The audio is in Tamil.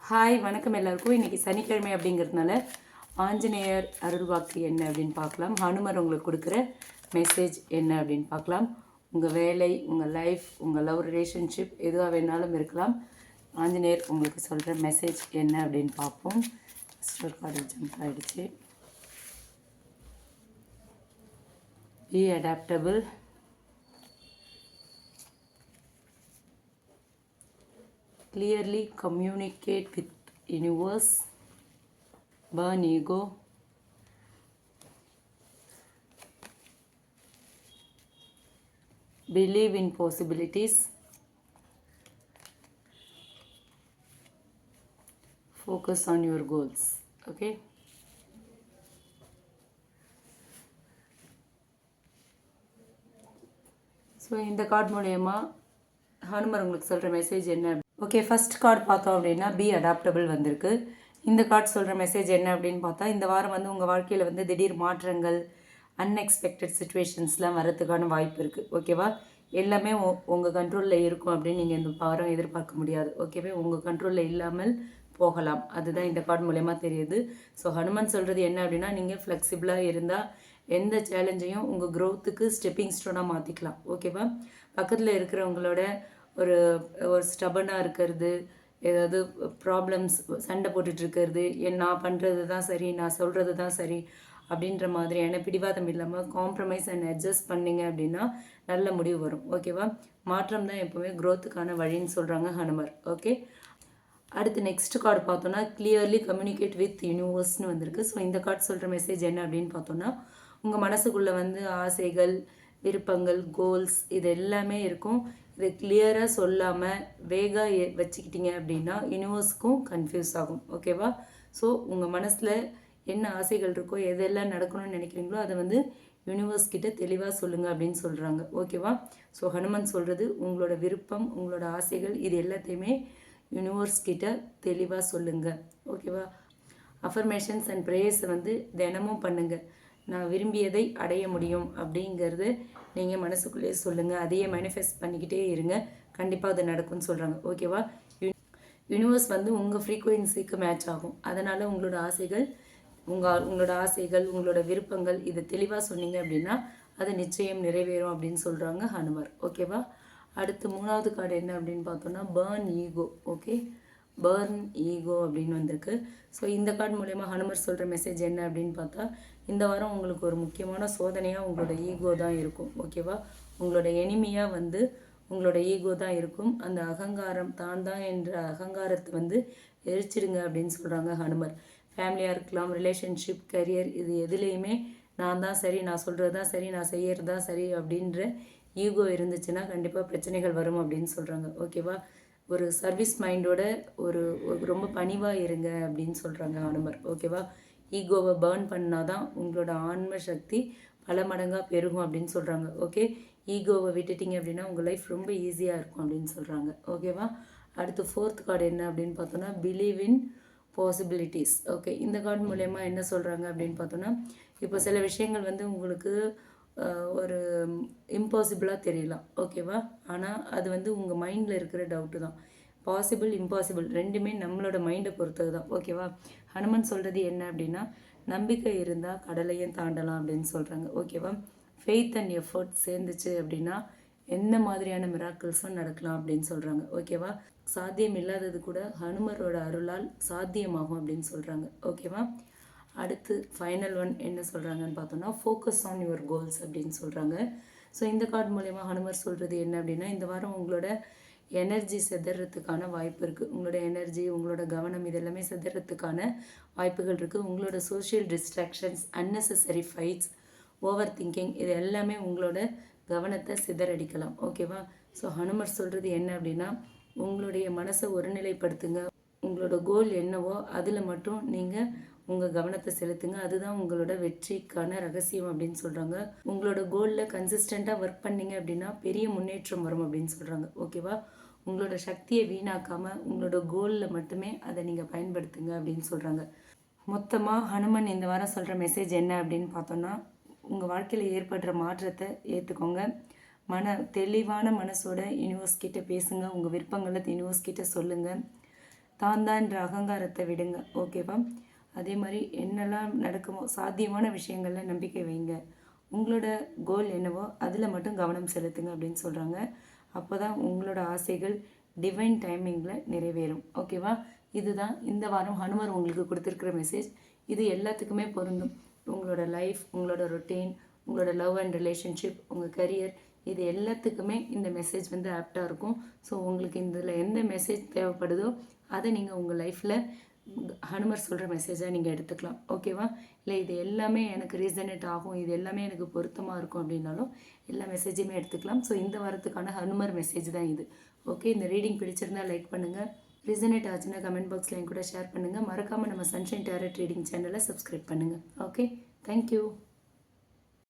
ஹாய் வணக்கம் எல்லாருக்கும். இன்றைக்கி சனிக்கிழமை அப்படிங்கிறதுனால ஆஞ்சநேயர் அருள்வாக்கு என்ன அப்படின்னு பார்க்கலாம். ஹனுமர் உங்களுக்கு கொடுக்குற மெசேஜ் என்ன அப்படின்னு பார்க்கலாம். உங்கள் வேலை, உங்கள் லைஃப், உங்கள் லவ் ரிலேஷன்ஷிப் எதுவாக வேணாலும் இருக்கலாம். ஆஞ்சநேயர் உங்களுக்கு சொல்கிற மெசேஜ் என்ன அப்படின்னு பார்ப்போம். ஃபஸ்ட் கார்டு ஜம்ப் ஆகிடுச்சு. Be adaptable, clearly communicate with universe, burn ego, believe in possibilities, focus on your goals. Okay, so இந்த கார்டு மூலயமா ஹனுமர் உங்களுக்கு சொல்கிற மெசேஜ் என்ன? ஓகே, ஃபஸ்ட் கார்டு பார்த்தோம் அப்படின்னா பி அடாப்டபிள் வந்திருக்கு. இந்த கார்டு சொல்கிற மெசேஜ் என்ன அப்படின்னு பார்த்தா, இந்த வாரம் வந்து உங்கள் வாழ்க்கையில் வந்து திடீர் மாற்றங்கள், அன்எக்ஸ்பெக்டட் சுச்சுவேஷன்ஸ்லாம் வரதுக்கான வாய்ப்பு இருக்குது. ஓகேவா? எல்லாமே உங்கள் கண்ட்ரோலில் இருக்கும் அப்படின்னு நீங்கள் இந்த வாரம் எதிர்பார்க்க முடியாது. ஓகேவா? உங்கள் கண்ட்ரோலில் இல்லாமல் போகலாம். அதுதான் இந்த கார்டு மூலயமா தெரியுது. ஸோ ஹனுமன் சொல்கிறது என்ன அப்படின்னா, நீங்கள் ஃப்ளெக்சிபிளாக இருந்தால் எந்த சேலஞ்சையும் உங்கள் க்ரோத்துக்கு ஸ்டெப்பிங் ஸ்டோனாக மாற்றிக்கலாம். ஓகேவா? பக்கத்தில் இருக்கிறவங்களோட ஒரு ஸ்டபனாக இருக்கிறது, ஏதாவது ப்ராப்ளம்ஸ் சண்டை போட்டுட்ருக்கிறது, நான் பண்ணுறது தான் சரி, நான் சொல்கிறது தான் சரி அப்படின்ற மாதிரியான பிடிவாதம் இல்லாமல் காம்ப்ரமைஸ் அண்ட் அட்ஜஸ்ட் பண்ணிங்க அப்படின்னா நல்ல முடிவு வரும். ஓகேவா? மாற்றம் தான் எப்போவுமே க்ரோத்துக்கான வழின்னு சொல்கிறாங்க ஹனுமர். ஓகே, அடுத்து நெக்ஸ்ட் கார்டு பார்த்தோன்னா கிளியர்லி கம்யூனிகேட் வித் யூனிவர்ஸ்னு வந்திருக்கு. ஸோ இந்த கார்டு சொல்கிற மெசேஜ் என்ன அப்படின்னு பார்த்தோன்னா, உங்கள் மனசுக்குள்ளே வந்து ஆசைகள், விருப்பங்கள், கோல்ஸ் இது எல்லாமே இருக்கும். இதை கிளியராக சொல்லாமல் வேகாக வச்சுக்கிட்டீங்க அப்படின்னா யூனிவர்ஸ்க்கும் கன்ஃபியூஸ் ஆகும். ஓகேவா? ஸோ உங்கள் மனசில் என்ன ஆசைகள் இருக்கோ, எதெல்லாம் நடக்கணும்னு நினைக்கிறீங்களோ அதை வந்து யூனிவர்ஸ் கிட்ட தெளிவாக சொல்லுங்கள் அப்படின்னு சொல்கிறாங்க. ஓகேவா? ஸோ ஹனுமன் சொல்கிறது, உங்களோட விருப்பம், உங்களோட ஆசைகள் இது எல்லாத்தையுமே யூனிவர்ஸ் கிட்ட தெளிவாக சொல்லுங்கள். ஓகேவா? அஃபர்மேஷன்ஸ் அண்ட் ப்ரேயர்ஸை வந்து தினமும் பண்ணுங்கள். நான் விரும்பியதை அடைய முடியும் அப்படிங்கிறது நீங்கள் மனசுக்குள்ளேயே சொல்லுங்கள். அதையே மேனிஃபெஸ்ட் பண்ணிக்கிட்டே இருங்க. கண்டிப்பாக அது நடக்கும்னு சொல்கிறாங்க. ஓகேவா? யூனிவர்ஸ் வந்து உங்கள் ஃப்ரீக்குவென்சிக்கு மேட்ச் ஆகும். அதனால் உங்களோட ஆசைகள், உங்களோட விருப்பங்கள் இதை தெளிவாக சொன்னீங்க அப்படின்னா அது நிச்சயம் நிறைவேறும் அப்படின்னு சொல்கிறாங்க ஹனுமர். ஓகேவா? அடுத்து மூணாவது கார்டு என்ன அப்படின்னு பார்த்தோன்னா burn ego. Okay, burn ego அப்படின்னு வந்திருக்கு. ஸோ இந்த கார்டு மூலயமா ஹனுமர் சொல்கிற மெசேஜ் என்ன அப்படின்னு பார்த்தா, இந்த வாரம் உங்களுக்கு ஒரு முக்கியமான சோதனையாக உங்களோட ஈகோ தான் இருக்கும். ஓகேவா? உங்களோட எனிமியாக வந்து உங்களோட ஈகோ தான் இருக்கும். அந்த அகங்காரம், தான் என்ற அகங்காரத்தை வந்து எரிச்சிடுங்க அப்படின்னு சொல்கிறாங்க ஹனுமர். ஃபேமிலியாக இருக்கலாம், ரிலேஷன்ஷிப், கரியர், இது எதுலேயுமே நான் தான் சரி, நான் சொல்கிறது தான் சரி, நான் செய்கிறது தான் சரி அப்படின்ற ஈகோ இருந்துச்சுன்னா கண்டிப்பாக பிரச்சனைகள் வரும் அப்படின்னு சொல்கிறாங்க. ஓகேவா? ஒரு சர்வீஸ் மைண்டோட ஒரு ரொம்ப பணிவாக இருங்க அப்படின்னு சொல்கிறாங்க ஹனுமர். ஓகேவா? ஈகோவை பர்ன் பண்ணால் தான் உங்களோட ஆன்ம சக்தி பல மடங்காக பெருகும் அப்படின்னு சொல்கிறாங்க. ஓகே, ஈகோவை விட்டுட்டிங்க அப்படின்னா உங்கள் லைஃப் ரொம்ப ஈஸியாக இருக்கும் அப்படின்னு சொல்கிறாங்க. ஓகேவா? அடுத்து ஃபோர்த் கார்டு என்ன அப்படின்னு பார்த்தோன்னா பிலீவ் இன் பாசிபிலிட்டிஸ். ஓகே, இந்த கார்டு மூலயமா என்ன சொல்கிறாங்க அப்படின்னு பார்த்தோன்னா, இப்போ சில விஷயங்கள் வந்து உங்களுக்கு ஒரு இம்பாசிபிளாக தெரியலாம். ஓகேவா? ஆனால் அது வந்து உங்கள் மைண்டில் இருக்கிற டவுட்டு தான். பாசிபிள், இம்பாசிபிள் ரெண்டுமே நம்மளோட மைண்டை பொறுத்தது தான். ஓகேவா? ஹனுமன் சொல்கிறது என்ன அப்படின்னா, நம்பிக்கை இருந்தால் கடலையும் தாண்டலாம் அப்படின்னு சொல்கிறாங்க. ஓகேவா? ஃபெய்த் அண்ட் எஃபர்ட் சேர்ந்துச்சு அப்படின்னா எந்த மாதிரியான மிராக்கிள்ஸும் நடக்கலாம் அப்படின்னு சொல்கிறாங்க. ஓகேவா? சாத்தியம் இல்லாதது கூட ஹனுமரோட அருளால் சாத்தியமாகும் அப்படின்னு சொல்கிறாங்க. ஓகேவா? அடுத்து ஃபைனல் ஒன் என்ன சொல்கிறாங்கன்னு பார்த்தோன்னா ஃபோக்கஸ் ஆன் யுவர் கோல்ஸ் அப்படின்னு சொல்கிறாங்க. ஸோ இந்த கார்டு மூலயமா ஹனுமர் சொல்கிறது என்ன அப்படின்னா, இந்த வாரம் உங்களோட எனர்ஜி செதறதுக்கான வாய்ப்பு இருக்குது. உங்களோட எனர்ஜி, உங்களோட கவனம் இதெல்லாமே செதறதுக்கான வாய்ப்புகள் இருக்குது. உங்களோட social distractions, unnecessary fights, over thinking இது எல்லாமே உங்களோட கவனத்தை சிதறடிக்கலாம். ஓகேவா? ஸோ ஹனுமர் சொல்கிறது என்ன அப்படின்னா, உங்களுடைய மனசை ஒருநிலைப்படுத்துங்க. உங்களோட கோல் என்னவோ அதில் மட்டும் நீங்கள் உங்கள் கவனத்தை செலுத்துங்க. அதுதான் உங்களோட வெற்றிக்கான ரகசியம் அப்படின்னு சொல்கிறாங்க. உங்களோட கோலில் கன்சிஸ்டண்ட்டாக ஒர்க் பண்ணிங்க அப்படின்னா பெரிய முன்னேற்றம் வரும் அப்படின்னு சொல்கிறாங்க. ஓகேவா? உங்களோட சக்தியை வீணாக்காமல் உங்களோட கோலில் மட்டுமே அதை நீங்கள் பயன்படுத்துங்க அப்படின்னு சொல்கிறாங்க. மொத்தமாக ஹனுமன் இந்த வாரம் சொல்கிற மெசேஜ் என்ன அப்படின்னு பார்த்தோன்னா, உங்கள் வாழ்க்கையில் ஏற்படுற மாற்றத்தை ஏற்றுக்கோங்க. தெளிவான மனசோட யூனிவர்ஸ் கிட்ட பேசுங்க. உங்கள் விருப்பங்களை யூனிவர்ஸ் கிட்ட சொல்லுங்கள். தான்தான்ற அகங்காரத்தை விடுங்க. ஓகேவா? அதே மாதிரி என்னெல்லாம் நடக்குமோ சாத்தியமான விஷயங்களில் நம்பிக்கை வைங்க. உங்களோட கோல் என்னவோ அதில் மட்டும் கவனம் செலுத்துங்க அப்படின்னு சொல்கிறாங்க. அப்போ தான் உங்களோட ஆசைகள் டிவைன் டைமிங்கில் நிறைவேறும். ஓகேவா? இதுதான் இந்த வாரம் ஹனுமர் உங்களுக்கு கொடுத்துருக்குற மெசேஜ். இது எல்லாத்துக்குமே பொருந்தும். உங்களோட லைஃப், உங்களோட ரொட்டீன், உங்களோட லவ் அண்ட் ரிலேஷன்ஷிப், உங்கள் கரியர், இது எல்லாத்துக்குமே இந்த மெசேஜ் வந்து ஆப்டாக இருக்கும். ஸோ உங்களுக்கு இதில் எந்த மெசேஜ் தேவைப்படுதோ அதை நீங்கள் உங்கள் லைஃப்பில் ஹனுமர் சொல்கிற மெசேஜாக நீங்கள் எடுத்துக்கலாம். ஓகேவா? இல்லை இது எல்லாமே எனக்கு ரீசனேட் ஆகும், இது எல்லாமே எனக்கு பொருத்தமாக இருக்கும் அப்படின்னாலும் எல்லா மெசேஜுமே எடுத்துக்கலாம். ஸோ இந்த வாரத்துக்கான ஹனுமர் மெசேஜ் தான் இது. ஓகே, இந்த ரீடிங் பிடிச்சிருந்தா லைக் பண்ணுங்கள். ரீசனேட் ஆச்சுன்னா கமெண்ட் பாக்ஸில் என் கூட ஷேர் பண்ணுங்கள். மறக்காமல் நம்ம சன்ஷைன் டேரட் ரீடிங் சேனலை சப்ஸ்கிரைப் பண்ணுங்கள். Okay, thank you.